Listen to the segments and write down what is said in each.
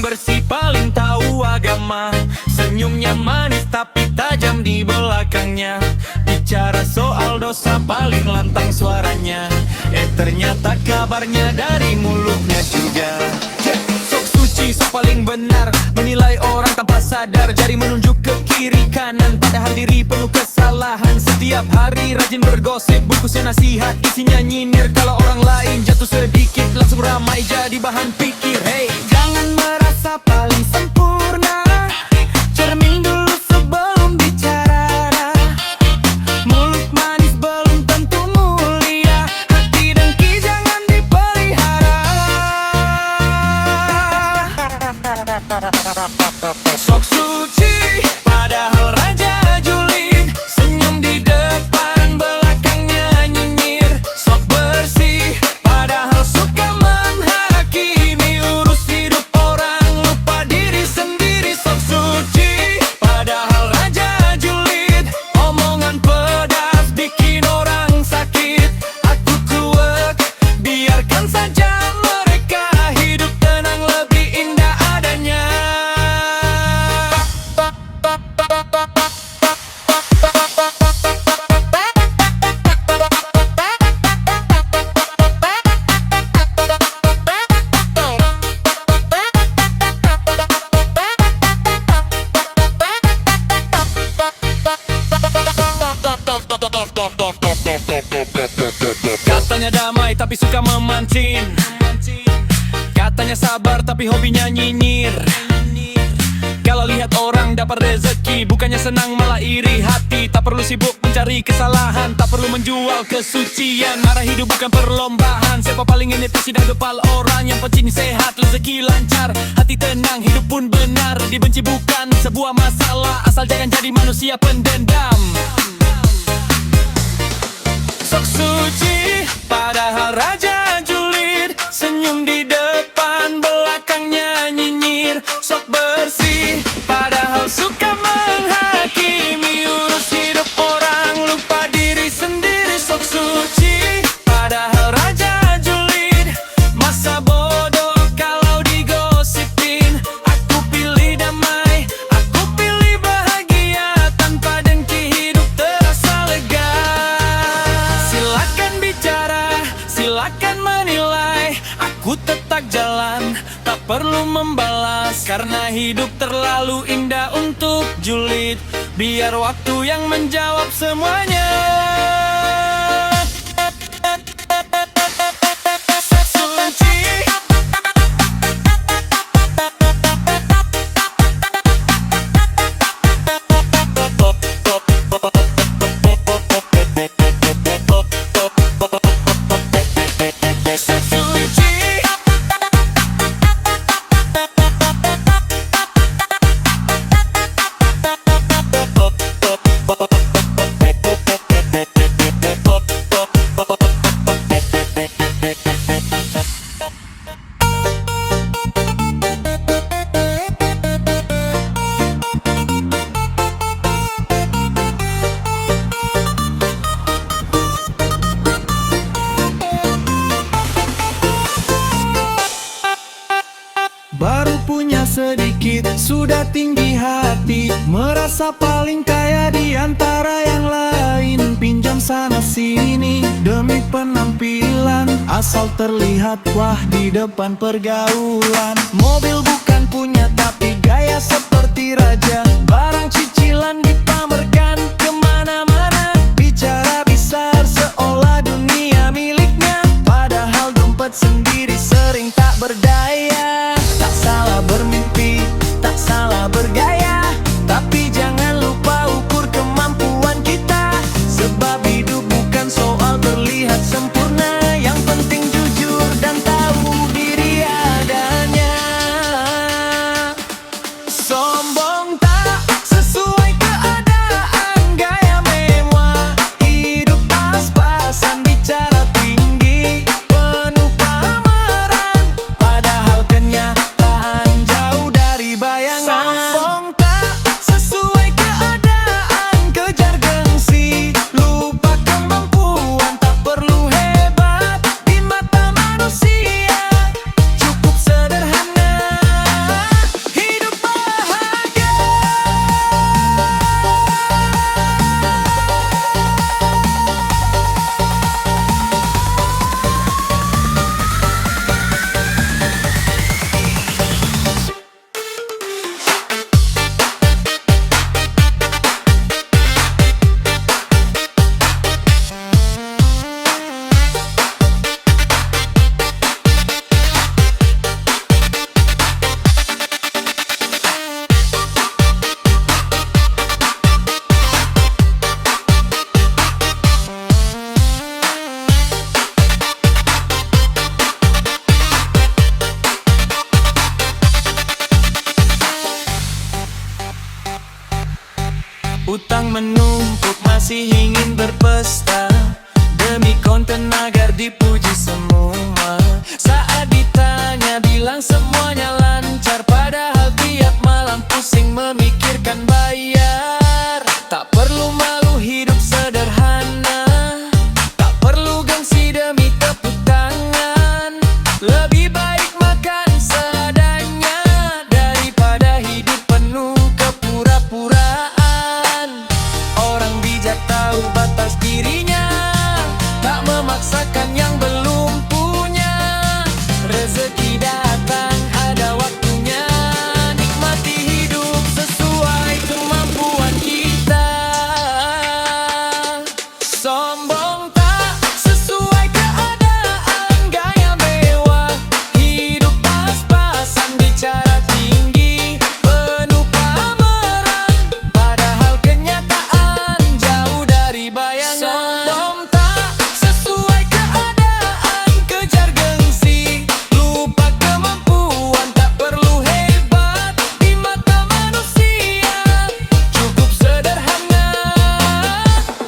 paling bersih, paling tahu agama. Senyumnya manis tapi tajam di belakangnya. Bicara soal dosa paling lantang suaranya. Ternyata kabarnya dari mulutnya juga. Sok suci, sok paling benar, menilai orang tanpa sadar. Jari menunjuk ke kiri kanan, padahal diri penuh kesalahan. Setiap hari rajin bergosip, bungkusnya nasihat, isinya nyinir. Kalau orang lain jatuh sedikit, langsung ramai jadi bahan pikir. Hey, jangan merasa paling sempurna, cermin dulu sebelum bicara. Mulut manis belum tentu mulia, hati dengki jangan dipelihara. Sok suci, padahal raja julid. Senyum di depan, belakangnya nyinyir. Sok bersih, padahal suka menghakimi. Urus hidup orang, lupa diri sendiri. Sok suci, padahal raja julid. Omongan pedas bikin orang sakit. Aku cuek, biarkan saja mereka hidup tenang, lebih indah adanya. Katanya damai tapi suka memancing. Katanya sabar tapi hobinya nyinyir. Kalau lihat orang dapat rezeki, bukannya senang malah iri hati. Tak perlu sibuk mencari kesalahan, tak perlu menjual kesucian. Arah hidup bukan perlombaan, siapa paling ini tidak depal orang. Yang penting sehat, rezeki lancar, hati tenang, hidup pun benar. Dibenci bukan sebuah masalah, asal jangan jadi manusia pendendam. Sok suci, padahal raja julid. Senyum di depan, belakangnya nyinyir. Sok bersih, padahal suka menghakimi. Urus hidup orang, lupa diri sendiri. Sok suci, padahal raja julid. Masa bodoh kalau digosipin. Aku pilih damai, aku pilih bahagia. Tanpa dengki hidup terasa lega. Silakan bicara, silakan menilai. Aku tetap jalan, tak perlu membalas. Karena hidup terlalu indah untuk julid. Biar waktu yang menjawab semuanya. Suci. Baru punya sedikit, sudah tinggi hati. Merasa paling kaya di antara yang lain. Pinjam sana sini demi penampilan, asal terlihat wah di depan pergaulan. Mobil bukan punya tapi gaya seperti raja. Barang cicilan dipamerkan kemana-mana. Bicara besar seolah dunia miliknya. Padahal dompet sendiri sering tak berdaya. Tak salah bermimpi, tak salah bergaya, tapi jangan lupa ukur kemampuan kita. Sebab hidup bukan soal terlihat sempurna. Yang penting jujur dan tahu diri adanya. Sombong tak sesuai keadaan, gaya mewah, hidup pas-pasan, bicara tinggi, penuh pameran. Padahal Lebih baik makan seadanya daripada hidup penuh kepura-puraan. Orang bijak tahu batas dirinya, tak memaksakan yang belum punya. Rezeki datang ada waktunya, nikmati hidup sesuai kemampuan kita. Sombong tak sesuai keadaan, gaya mewah, hidup pas-pasan, bicara tinggi, penuh pameran, padahal kenyataan jauh dari bayangan. Sombong tak sesuai keadaan, kejar gengsi, lupa kemampuan, tak perlu hebat di mata manusia, cukup sederhana,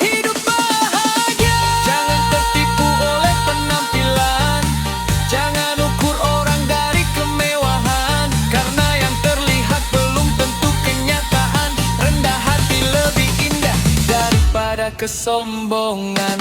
hidup bahagia. Jangan tertipu oleh penampilan, jangan ukur orang dari kemewahan, karena yang terlihat belum tentu kenyataan. Rendah hati lebih indah daripada kesombongan.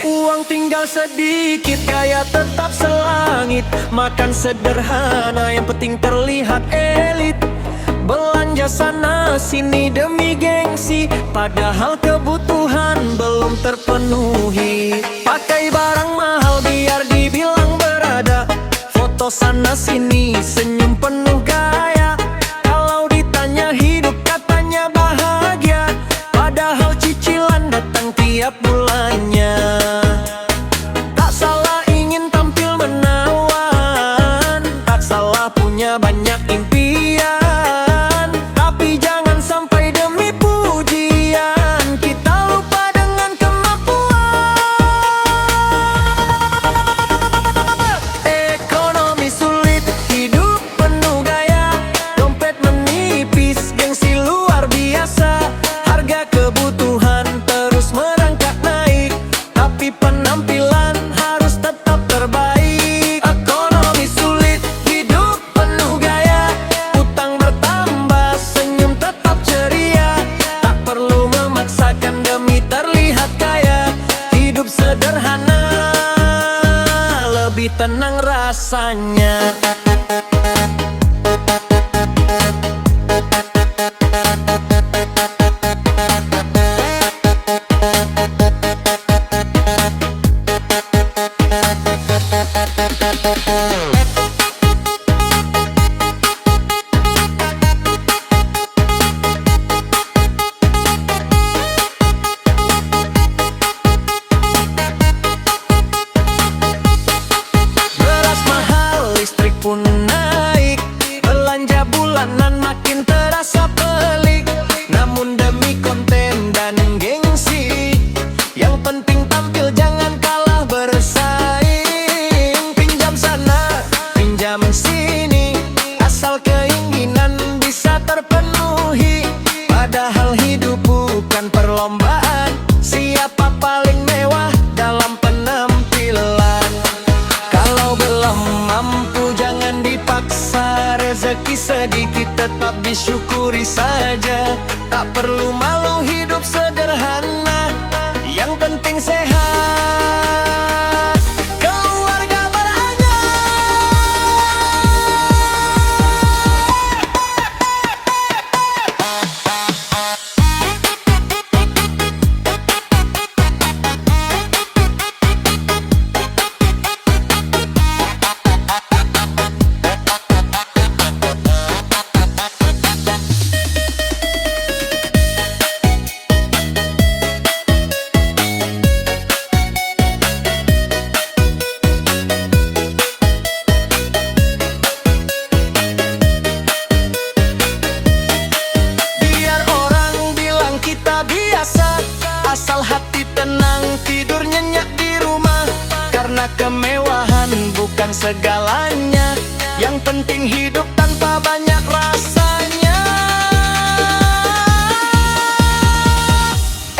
Uang tinggal sedikit, gaya tetap selangit, makan sederhana, yang penting terlihat elit. Belanja sana sini demi gengsi, padahal kebutuhan belum terpenuhi. Pakai barang mahal biar dibilang berada, foto sana sini senyum penuh gaya. Kalau ditanya hidup katanya bahagia, padahal cicilan datang tiap bulannya. Tak salah ingin tampil menawan, tak salah punya banyak impian, tapi jangan sampai demi pujian kita lupa dengan kemampuan. Ekonomi sulit, hidup penuh gaya, dompet menipis, gengsi luar biasa. Harga kebutuhan terus merangkak naik, tapi penampilan harus tetap terbaik. Ekonomi sulit, hidup penuh gaya, utang bertambah, senyum tetap ceria. Tak perlu memaksakan demi terlihat kaya, hidup sederhana lebih tenang rasanya. Beras mahal, listrik pun naik, belanja bulanan makin terasa pelik. Namun demi konten dan gengsi, yang penting tampil jangan kalah bersaing. Pinjam sana, pinjam sini, asal keinginan bisa terpenuhi. Padahal hidup bukan perlombaan, siapa paling mewah dalam penampilan. Kalau belum mampu jangan dipaksa, rezeki sedikit tetap disyukuri saja. Tak perlu malu hidup sederhana, yang penting sehat, keluarga berada. Asal hati tenang, tidur nyenyak di rumah. Karena kemewahan bukan segalanya. Yang penting hidup tanpa banyak rasanya.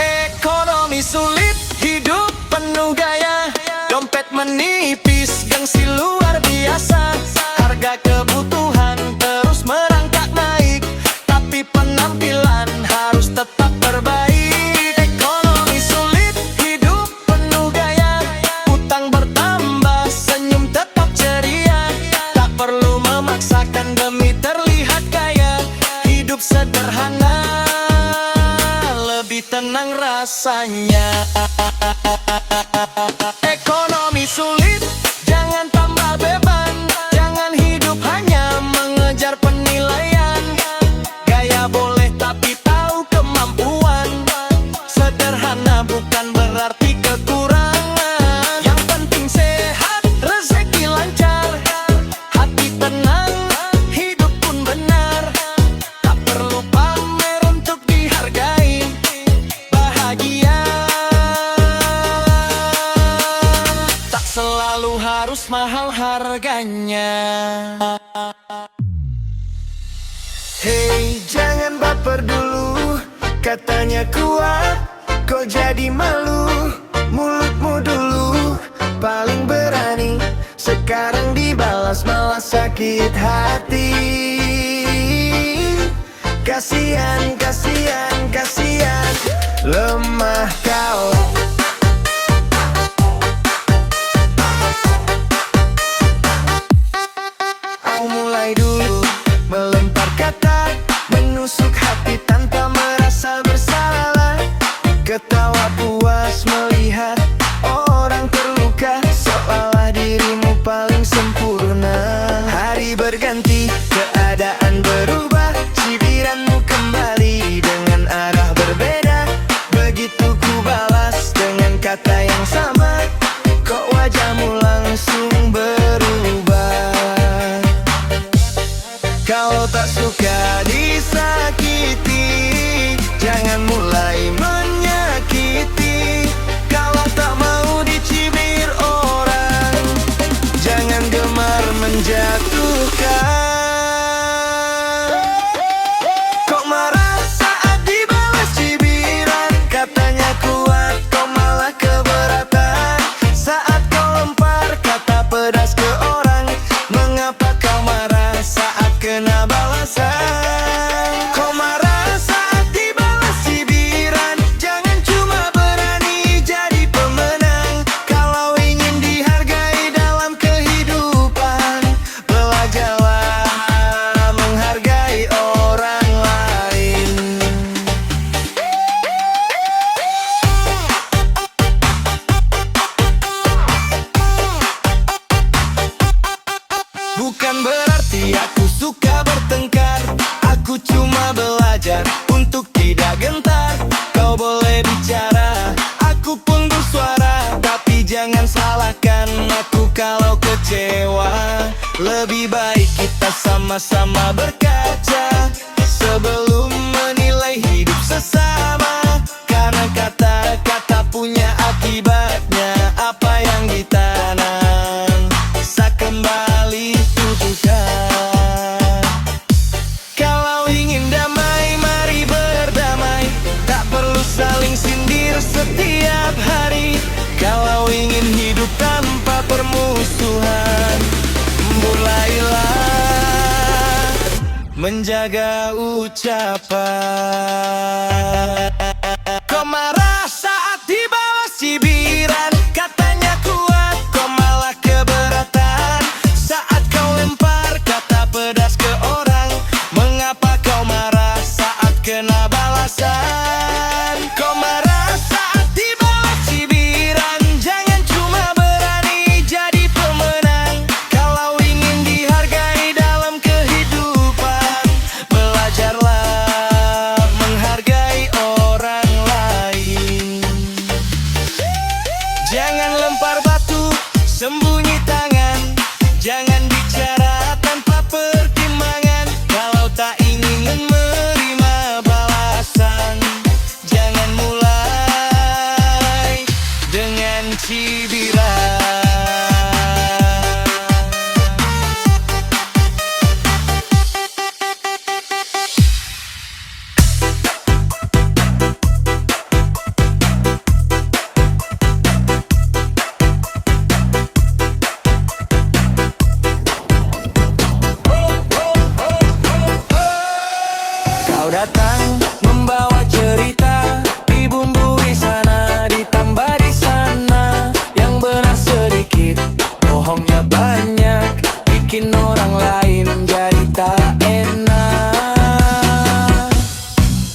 Ekonomi sulit, hidup penuh gaya. Dompet menipis, gengsi luar biasa. Harga kebutuhan terus merangkak naik, tapi penampilan harus tetap terbaik. Ekonomi sulit, hidup penuh gaya. Utang bertambah, senyum tetap ceria. Tak perlu memaksakan demi terlihat kaya. Hidup sederhana, lebih tenang rasanya. Ekonomi sulit, jangan tambah beban. Jangan hidup hanya mengejar penilaian. Gaya boleh tapi tahu kemampuan. Sederhana bukan berarti kekurangan. Yang penting sehat, rezeki lancar. Hati tenang, hidup pun benar. Tak perlu pamer untuk dihargai. Bahagia tak selalu harus mahal harganya. Hey, jangan baper dulu. Katanya kuat, kok jadi malu. Mulutmu dulu paling berani. Sekarang dibalas malah sakit hati. Kasihan, kasihan, kasihan. Lemah kau. Aku mulai dulu melempar kata, menusuk hati tanpa merasa bersalah. Ketawa puas melihat orang terluka, seolah dirimu paling sempurna. Hari berganti, keadaan berubah. Cibiranmu kembali dengan arah berbeda. Begitu ku balas dengan kata yang sama, kok wajahmu langsung berubah. Kalau tak suka disakiti, jangan mulai menyakiti. Kalau tak mau dicibir orang, jangan gemar menjatuhkan. Kok marah saat dibalas cibiran? Katanya kuat, kok malah keberatan. Saat kau lempar kata pedas ke orang, mengapa kau marah saat kena balasan? Kau marah saat dibalas cibiran? Jangan cuma berani jadi pemenang. Kalau ingin dihargai dalam kehidupan, belajarlah menghargai orang lain. Bukan berarti aku suka bertengkar. Aku cuma belajar untuk tidak gentar. Kau boleh bicara, aku pun bersuara. Tapi jangan salahkan aku kalau kecewa. Lebih baik kita sama-sama berkaca sebelum menilai hidup sesama. Karena kata-kata punya akibatnya. Apa yang ditanam sak kembali tubuhkan. Kalau ingin damai, mari berdamai. Tak perlu saling sindir setiap hari. Kalau ingin hidup tanpa permusuhan, mulailah menjaga ucapan. Kau marah saat dibalas cibiran? Katanya kuat, kau malah keberatan. Saat kau lempar kata pedas ke orang, mengapa kau marah saat kena balasan? Kau marah saat dibalas cibiran? Jangan cuma berani jadi pemenang. Kalau ingin dihargai dalam kehidupan, belajarlah menghargai orang lain. Jangan lempar batu, sembunyi tangan. Jangan bicara tanpa pertimbangan. Kalau tak ingin menerima balasan, jangan mulai cibiran. Kau datang membawa cerita, dibumbui sana, ditambah di sana. Yang benar sedikit, bohongnya banyak, bikin orang lain jadi tak enak.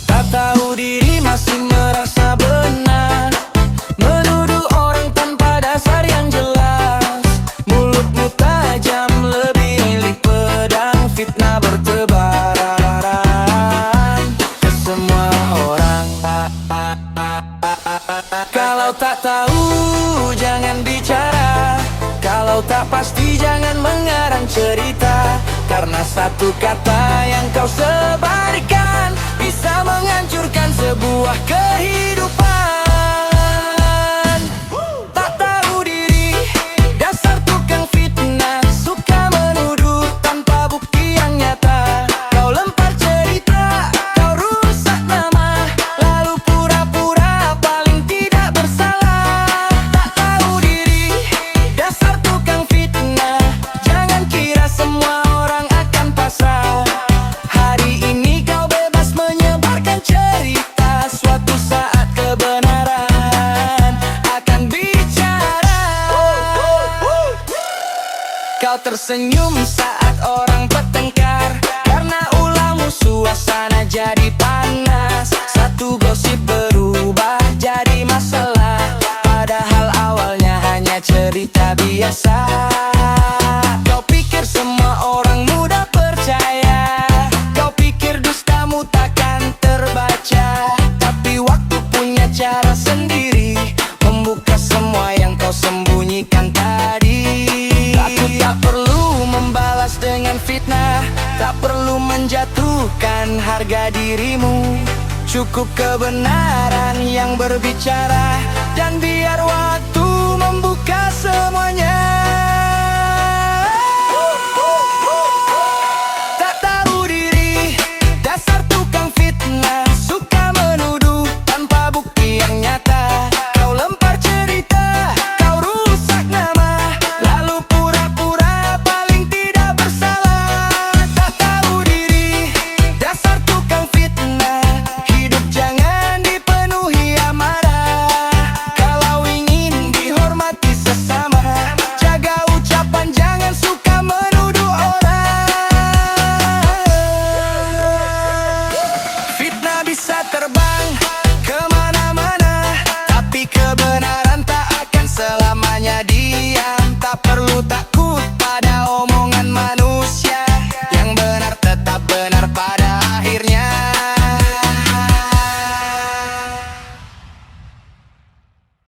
Tak tahu diri masih merasa benar, menuduh orang tanpa dasar yang jelas. Mulutmu tajam lebih milik pedang, fitnah bertebaran semua orang. Kalau tak tahu jangan bicara, kalau tak pasti jangan mengarang cerita. Karena satu kata yang kau sebarkan bisa menghancurkan sebuah kehidupan. Tak tahu diri, dasar tukang fitnah, suka menuduh tanpa bukti yang nyata. Kau lempar cerita, kau rusak nama, lalu pura-pura paling tidak bersalah. Tak tahu diri, dasar tukang fitnah, jangan kira semua orang akan pasrah. Hari ini kau bebas menyebarkan cerita, suatu saat kebenaran akan bicara. Kau tersenyum saat orang bertengkar, karena ulahmu suasana jadi panas. Satu gosip berubah jadi masalah, padahal awalnya hanya cerita biasa. Kau pikir semua orang mudah percaya, kau pikir dustamu takkan terbaca. Tapi waktu punya cara sendiri, membuka semua yang kau sembunyikan tadi. Aku tak perlu membalas dengan fitnah, tak perlu menjatuhkan harga dirimu. Cukup kebenaran yang berbicara.